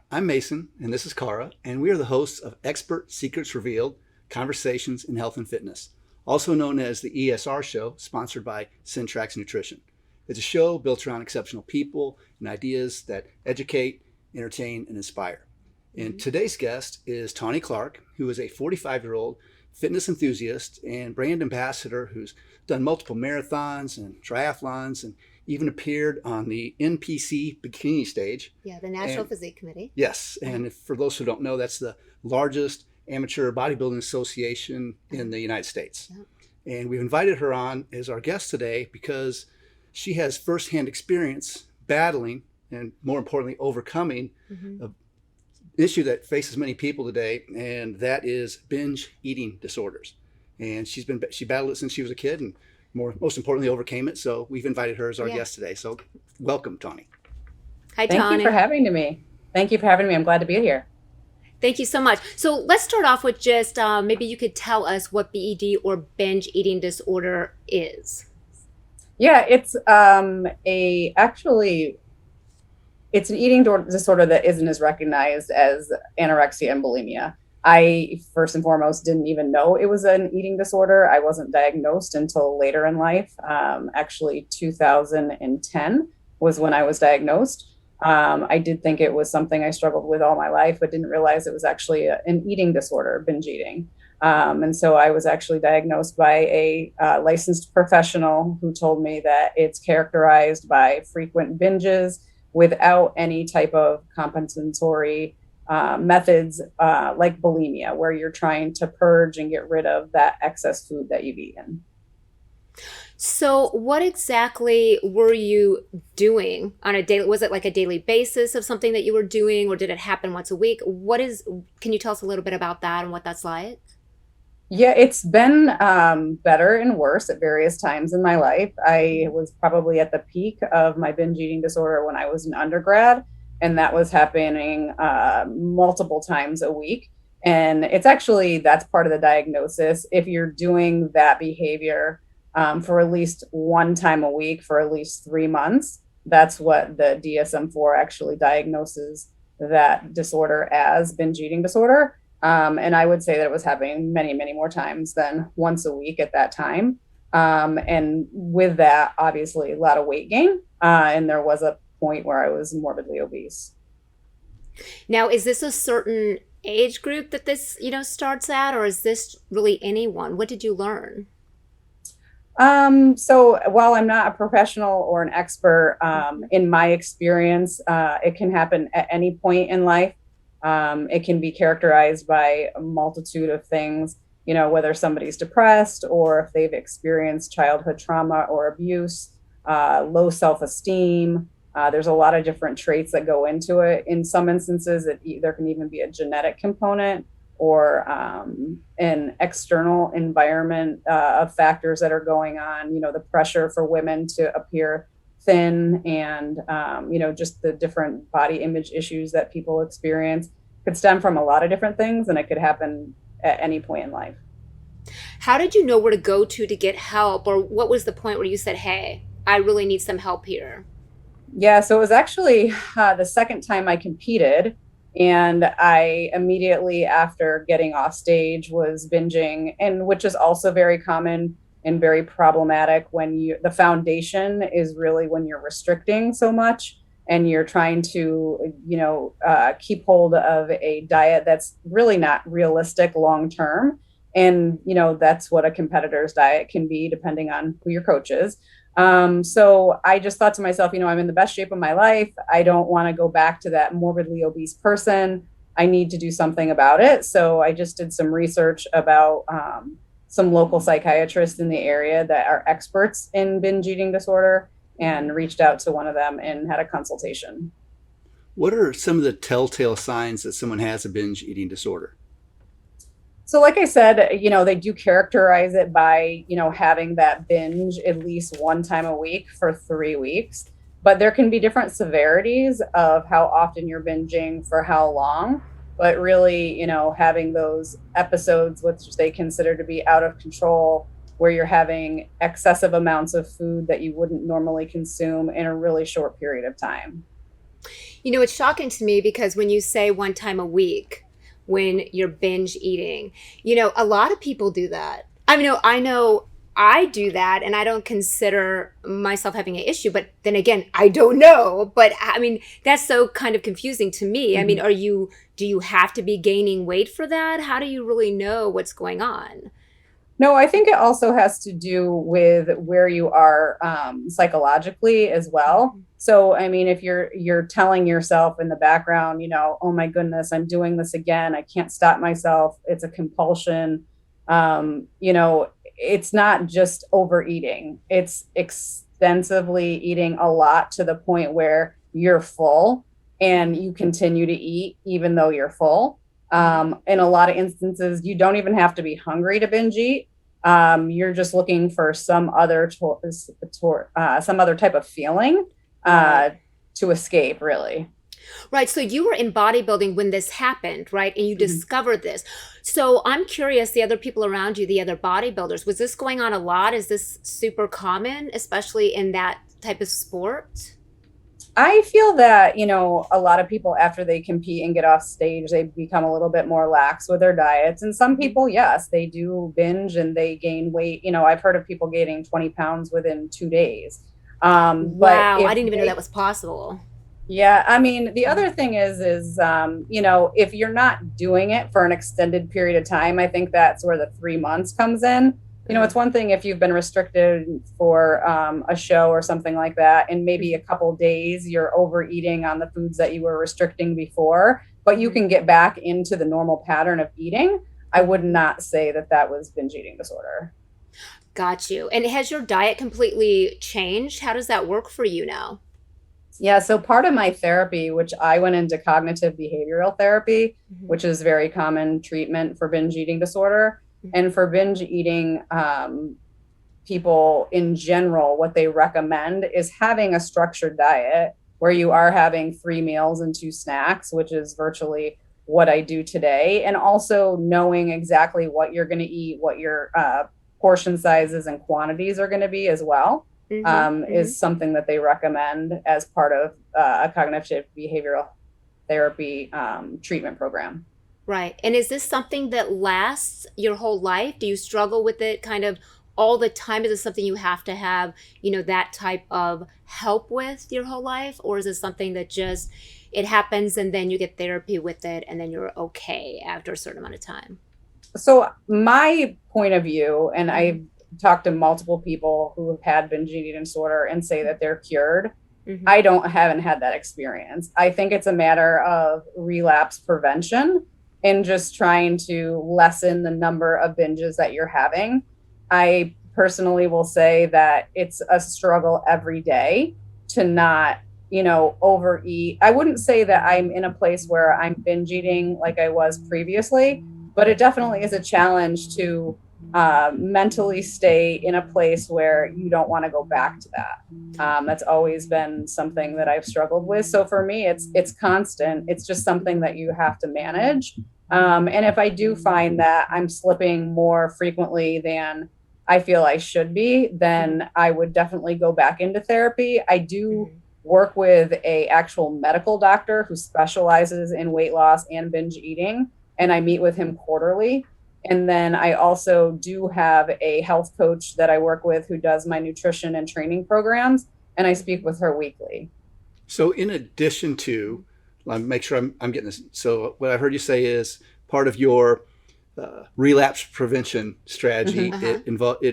I'm Mason, and this is Cara, and we are the hosts of Expert Secrets Revealed Conversations in Health and Fitness, also known as the ESR Show, sponsored by Syntrax Nutrition. It's a show built around exceptional people and ideas that educate, entertain, and inspire. And today's guest is Tawny Clark, who is a 45-year-old fitness enthusiast and brand ambassador who's done multiple marathons and triathlons and even appeared on the NPC bikini stage. Yeah, the National Physique Committee. Yes, and for those who don't know, that's the largest amateur bodybuilding association in the United States. Yeah. And we've invited her on as our guest today because she has firsthand experience battling and, more importantly, overcoming an issue that faces many people today, and that is binge eating disorders. And she battled it since she was a kid, and most importantly, overcame it. So we've invited her as our guest today. So welcome, Tawny. Hi, Tawny. Thank you for having me. Thank you for having me. I'm glad to be here. Thank you so much. So let's start off with just maybe you could tell us what BED or binge eating disorder is. Yeah, it's it's an eating disorder that isn't as recognized as anorexia and bulimia. I, first and foremost, didn't even know it was an eating disorder. I wasn't diagnosed until later in life. Actually, 2010 was when I was diagnosed. I did think it was something I struggled with all my life, but didn't realize it was actually an eating disorder, binge eating. And so I was actually diagnosed by a licensed professional who told me that it's characterized by frequent binges without any type of compensatory methods like bulimia, where you're trying to purge and get rid of that excess food that you've eaten. So what exactly were you doing on a daily? Was it like a daily basis of something that you were doing, or did it happen once a week? Can you tell us a little bit about that and what that's like? Yeah, it's been better and worse at various times in my life. I was probably at the peak of my binge eating disorder when I was an undergrad, and that was happening multiple times a week. And that's part of the diagnosis. If you're doing that behavior for at least one time a week for at least 3 months, that's what the DSM-4 actually diagnoses that disorder as, binge eating disorder. And I would say that it was happening many, many more times than once a week at that time. And with that, obviously, a lot of weight gain. And there was a point where I was morbidly obese. Now, is this a certain age group that this, starts at, or is this really anyone? What did you learn? So while I'm not a professional or an expert, in my experience, it can happen at any point in life. It can be characterized by a multitude of things, whether somebody's depressed or if they've experienced childhood trauma or abuse, low self-esteem. There's a lot of different traits that go into it. In some instances, there can even be a genetic component or an external environment of factors that are going on, the pressure for women to appear thin and, just the different body image issues that people experience could stem from a lot of different things, and it could happen at any point in life. How did you know where to go to get help, or what was the point where you said, hey, I really need some help here? Yeah, so it was actually the second time I competed, and I immediately after getting off stage was binging, and which is also very common and very problematic when the foundation is really when you're restricting so much and you're trying to, keep hold of a diet that's really not realistic long term. And, that's what a competitor's diet can be depending on who your coach is. So I just thought to myself, I'm in the best shape of my life. I don't want to go back to that morbidly obese person. I need to do something about it. So I just did some research about some local psychiatrists in the area that are experts in binge eating disorder and reached out to one of them and had a consultation. What are some of the telltale signs that someone has a binge eating disorder? So like I said, they do characterize it by, having that binge at least one time a week for 3 weeks. But there can be different severities of how often you're binging for how long. But really, having those episodes which they consider to be out of control, where you're having excessive amounts of food that you wouldn't normally consume in a really short period of time. It's shocking to me because when you say one time a week, when you're binge eating, a lot of people do that. I know I do that and I don't consider myself having an issue, but then again, I don't know. But that's so kind of confusing to me. Do you have to be gaining weight for that? How do you really know what's going on? No, I think it also has to do with where you are psychologically as well. So, I mean, if you're telling yourself in the background, oh my goodness, I'm doing this again. I can't stop myself. It's a compulsion. It's not just overeating. It's extensively eating a lot to the point where you're full and you continue to eat even though you're full. In a lot of instances, you don't even have to be hungry to binge eat. You're just looking for some other type of feeling to escape, really. Right. So you were in bodybuilding when this happened, right? And you discovered this. So I'm curious, the other people around you, the other bodybuilders, was this going on a lot? Is this super common, especially in that type of sport? I feel that, a lot of people after they compete and get off stage, they become a little bit more lax with their diets. And some people, yes, they do binge and they gain weight. I've heard of people gaining 20 pounds within 2 days. Wow, I didn't even know that was possible. Yeah, I mean, the other thing is, if you're not doing it for an extended period of time, I think that's where the 3 months comes in. It's one thing if you've been restricted for a show or something like that, and maybe a couple days you're overeating on the foods that you were restricting before, but you can get back into the normal pattern of eating. I would not say that that was binge eating disorder. Got you. And has your diet completely changed? How does that work for you now? Yeah, so part of my therapy, which I went into cognitive behavioral therapy, which is very common treatment for binge eating disorder. And for binge eating people in general, what they recommend is having a structured diet where you are having 3 meals and 2 snacks, which is virtually what I do today. And also knowing exactly what you're going to eat, what your portion sizes and quantities are going to be as well. Is something that they recommend as part of a cognitive behavioral therapy treatment program. Right. And is this something that lasts your whole life? Do you struggle with it kind of all the time? Is it something you have to have, that type of help with your whole life? Or is it something that just, it happens and then you get therapy with it and then you're okay after a certain amount of time? So my point of view, and I've talked to multiple people who have had binge eating disorder and say that they're cured. I haven't had that experience. I think it's a matter of relapse prevention and just trying to lessen the number of binges that you're having. I personally will say that it's a struggle every day to not, overeat. I wouldn't say that I'm in a place where I'm binge eating like I was previously, but it definitely is a challenge to mentally stay in a place where you don't want to go back to that. That's always been something that I've struggled with. So for me, it's constant. It's just something that you have to manage. And if I do find that I'm slipping more frequently than I feel I should be, then I would definitely go back into therapy. I do work with a actual medical doctor who specializes in weight loss and binge eating, and I meet with him quarterly. And then I also do have a health coach that I work with who does my nutrition and training programs, and I speak with her weekly. So in addition to, make sure I'm getting this. So what I heard you say is part of your relapse prevention strategy.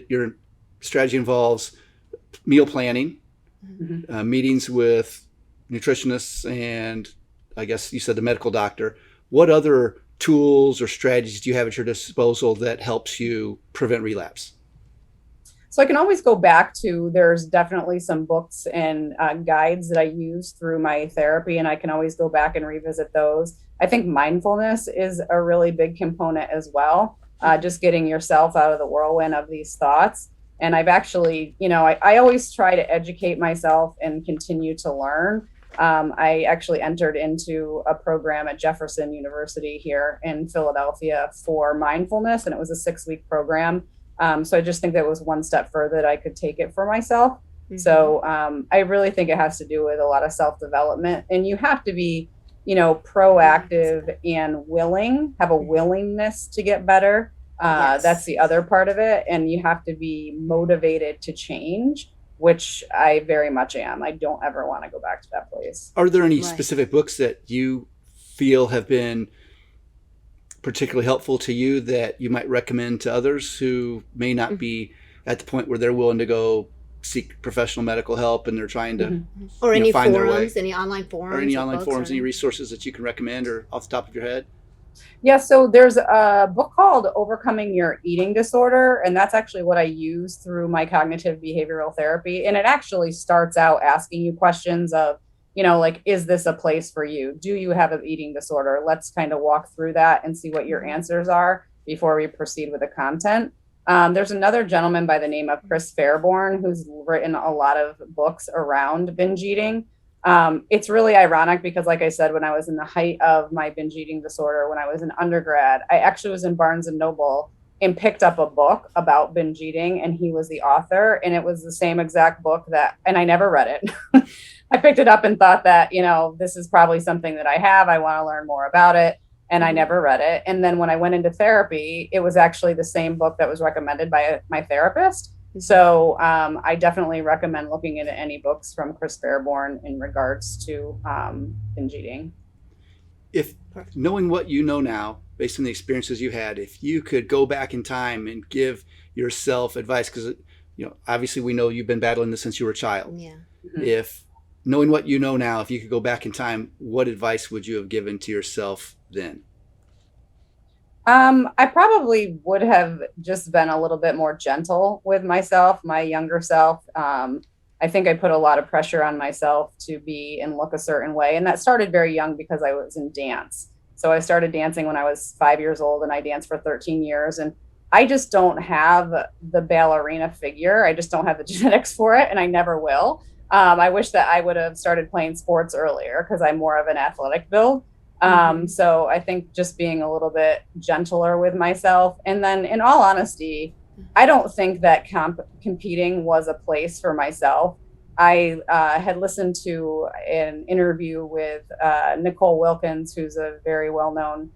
Your strategy involves meal planning, meetings with nutritionists, and I guess you said the medical doctor. What other tools or strategies do you have at your disposal that helps you prevent relapse? So I can always go back to, there's definitely some books and guides that I use through my therapy, and I can always go back and revisit those. I think mindfulness is a really big component as well, just getting yourself out of the whirlwind of these thoughts. And I've actually, I always try to educate myself and continue to learn. I actually entered into a program at Jefferson University here in Philadelphia for mindfulness, and it was a 6-week program. So I just think that was one step further that I could take it for myself. So I really think it has to do with a lot of self-development, and you have to be, proactive and have a willingness to get better. That's the other part of it. And you have to be motivated to change, which I very much am. I don't ever want to go back to that place. Are there any specific books that you feel have been particularly helpful to you that you might recommend to others who may not be at the point where they're willing to go seek professional medical help and they're trying to or any find their way? forums, any online forums, any resources that you can recommend or off the top of your head? Yeah, so there's a book called Overcoming Your Eating Disorder, and that's actually what I use through my cognitive behavioral therapy. And it actually starts out asking you questions of, like, is this a place for you? Do you have an eating disorder? Let's kind of walk through that and see what your answers are before we proceed with the content. There's another gentleman by the name of Chris Fairborn who's written a lot of books around binge eating. It's really ironic because, like I said, when I was in the height of my binge eating disorder, when I was an undergrad, I actually was in Barnes and Noble and picked up a book about binge eating, and he was the author, and it was the same exact book and I never read it. I picked it up and thought that, this is probably something that I have. I want to learn more about it. And I never read it. And then when I went into therapy, it was actually the same book that was recommended by my therapist. So I definitely recommend looking into any books from Chris Fairborn in regards to binge eating. If knowing what you know now, based on the experiences you had, if you could go back in time and give yourself advice, because obviously we know you've been battling this since you were a child. Yeah. If knowing what you know now, if you could go back in time, what advice would you have given to yourself then? I probably would have just been a little bit more gentle with myself, my younger self. I think I put a lot of pressure on myself to be and look a certain way. And that started very young because I was in dance. So I started dancing when I was 5 years old, and I danced for 13 years. And I just don't have the ballerina figure. I just don't have the genetics for it, and I never will. I wish that I would have started playing sports earlier because I'm more of an athletic build. So I think just being a little bit gentler with myself. And then, in all honesty, I don't think that competing was a place for myself. I had listened to an interview with Nicole Wilkins, who's a very well-known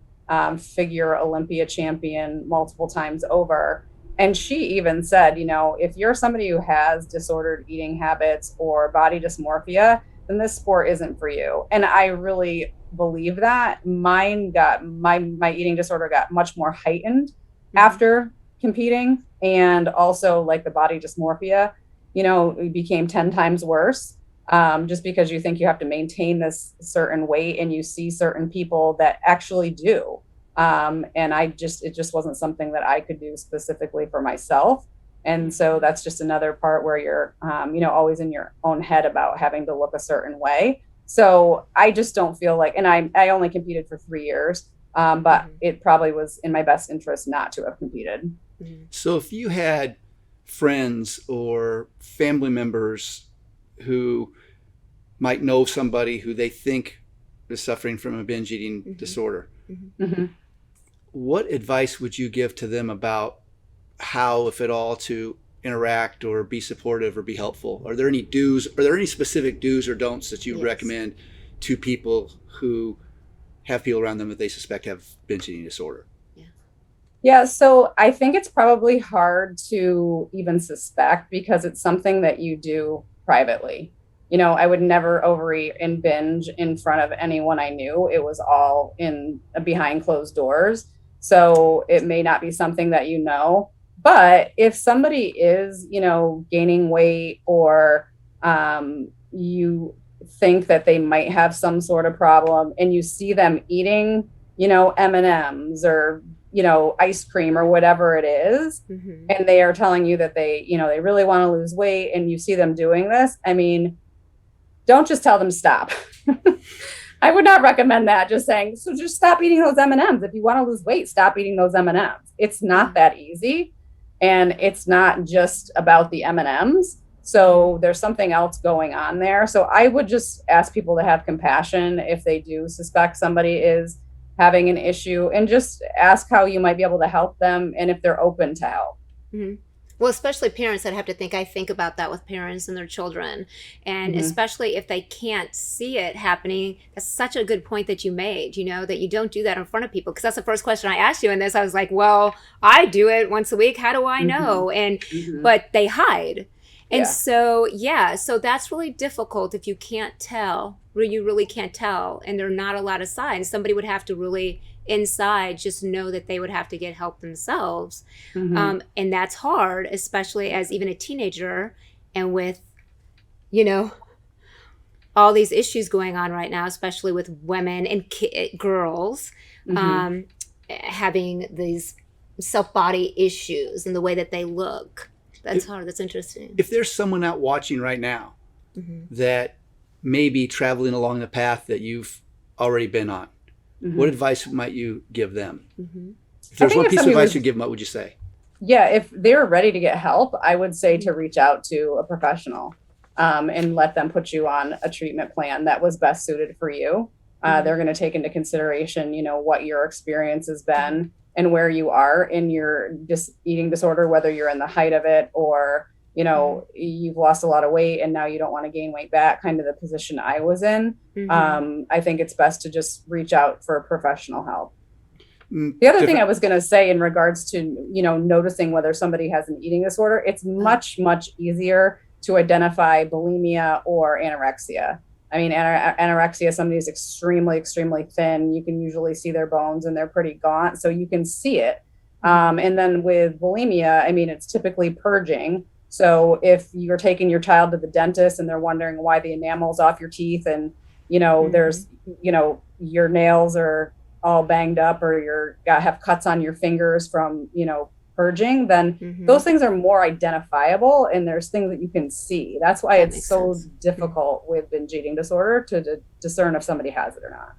figure Olympia champion multiple times over. And she even said, if you're somebody who has disordered eating habits or body dysmorphia, then this sport isn't for you. And I really believe that. My eating disorder got much more heightened after competing, and also like the body dysmorphia, it became 10 times worse, just because you think you have to maintain this certain weight and you see certain people that actually do. And it just wasn't something that I could do specifically for myself. And so that's just another part where you're, always in your own head about having to look a certain way. So I just don't feel like, and I only competed for 3 years, but it probably was in my best interest not to have competed. So if you had friends or family members who might know somebody who they think is suffering from a binge eating disorder, what advice would you give to them about how, if at all, to interact or be supportive or be helpful? Are there any specific do's or don'ts that you recommend to people who have people around them that they suspect have binge eating disorder? Yeah, so I think it's probably hard to even suspect because it's something that you do privately. I would never overeat and binge in front of anyone I knew. It was all behind closed doors. So it may not be something that but if somebody is, gaining weight, or you think that they might have some sort of problem, and you see them eating, M&Ms or, ice cream or whatever it is, and they are telling you that they really want to lose weight, and you see them doing this, don't just tell them stop. I would not recommend that. Just saying, so just stop eating those M&Ms. If you want to lose weight, stop eating those M&Ms. It's not that easy. And it's not just about the M&Ms. So there's something else going on there. So I would just ask people to have compassion if they do suspect somebody is having an issue, and just ask how you might be able to help them and if they're open to help. Well, especially parents that have to think. I think about that with parents and their children. And especially if they can't see it happening, that's such a good point that you made, that you don't do that in front of people. Because that's the first question I asked you in this. I was like, well, I do it once a week. How do I know? And but they hide. And so that's really difficult if you can't tell, or you really can't tell, and there are not a lot of signs. Somebody would have to really inside just know that they would have to get help themselves. And that's hard, especially as even a teenager, and with, all these issues going on right now, especially with women and girls having these self-body issues and the way that they look. That's hard. That's interesting. If there's someone out watching right now that may be traveling along the path that you've already been on, what advice might you give them? If there's one piece of advice you'd give them, what would you say? Yeah, if they're ready to get help, I would say to reach out to a professional and let them put you on a treatment plan that was best suited for you. They're going to take into consideration, what your experience has been and where you are in your eating disorder, whether you're in the height of it or, you've lost a lot of weight and now you don't want to gain weight back, kind of the position I was in. I think it's best to just reach out for professional help. The other thing I was going to say in regards to, noticing whether somebody has an eating disorder, it's much, much easier to identify bulimia or anorexia. I mean, anorexia, somebody is extremely, extremely thin. You can usually see their bones and they're pretty gaunt, so you can see it. And then with bulimia, I mean, it's typically purging. So if you're taking your child to the dentist and they're wondering why the enamel's off your teeth and, there's, your nails are all banged up or have cuts on your fingers from, purging, then those things are more identifiable and there's things that you can see. That's why it's so difficult with binge eating disorder to discern if somebody has it or not.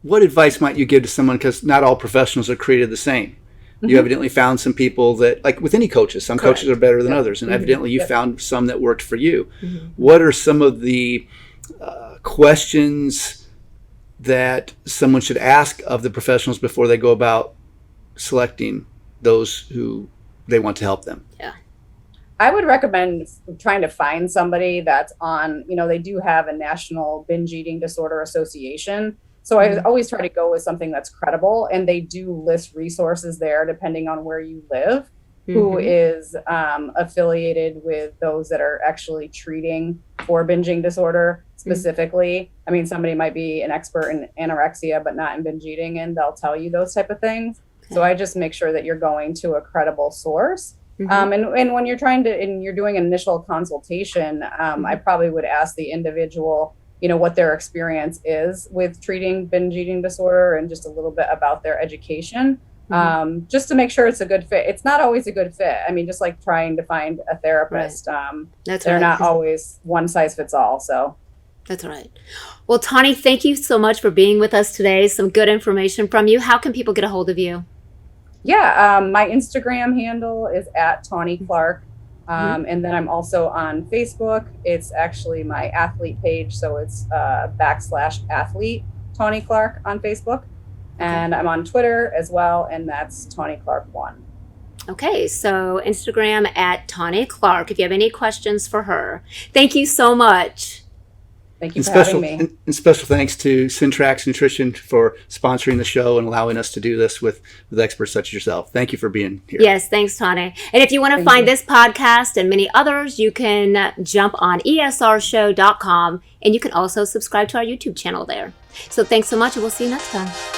What advice might you give to someone, because not all professionals are created the same? You evidently found some people that, like with any coaches, some coaches are better than others, and evidently you found some that worked for you. What are some of the questions that someone should ask of the professionals before they go about selecting those who they want to help them? I would recommend trying to find somebody that's on, they do have a National Binge Eating Disorder Association. So I always try to go with something that's credible, and they do list resources there depending on where you live, who is affiliated with those that are actually treating for binging disorder specifically. I mean, somebody might be an expert in anorexia, but not in binge eating, and they'll tell you those type of things. So I just make sure that you're going to a credible source. And when you're you're doing an initial consultation, I probably would ask the individual, what their experience is with treating binge eating disorder and just a little bit about their education, just to make sure it's a good fit. It's not always a good fit. I mean, just like trying to find a therapist, they're not always one size fits all. So that's right. Well, Tawny, thank you so much for being with us today. Some good information from you. How can people get a hold of you? Yeah, my Instagram handle is @Tawny Clark. And then I'm also on Facebook. It's actually my athlete page. So it's /athlete Tawny Clark on Facebook. And I'm on Twitter as well. And that's Tawny Clark 1. Okay, so Instagram @Tawny Clark if you have any questions for her. Thank you so much. Thank you for having me. And special thanks to Syntrax Nutrition for sponsoring the show and allowing us to do this with experts such as yourself. Thank you for being here. Yes, thanks, Tawny. And if you want to find this podcast and many others, you can jump on esrshow.com, and you can also subscribe to our YouTube channel there. So thanks so much, and we'll see you next time.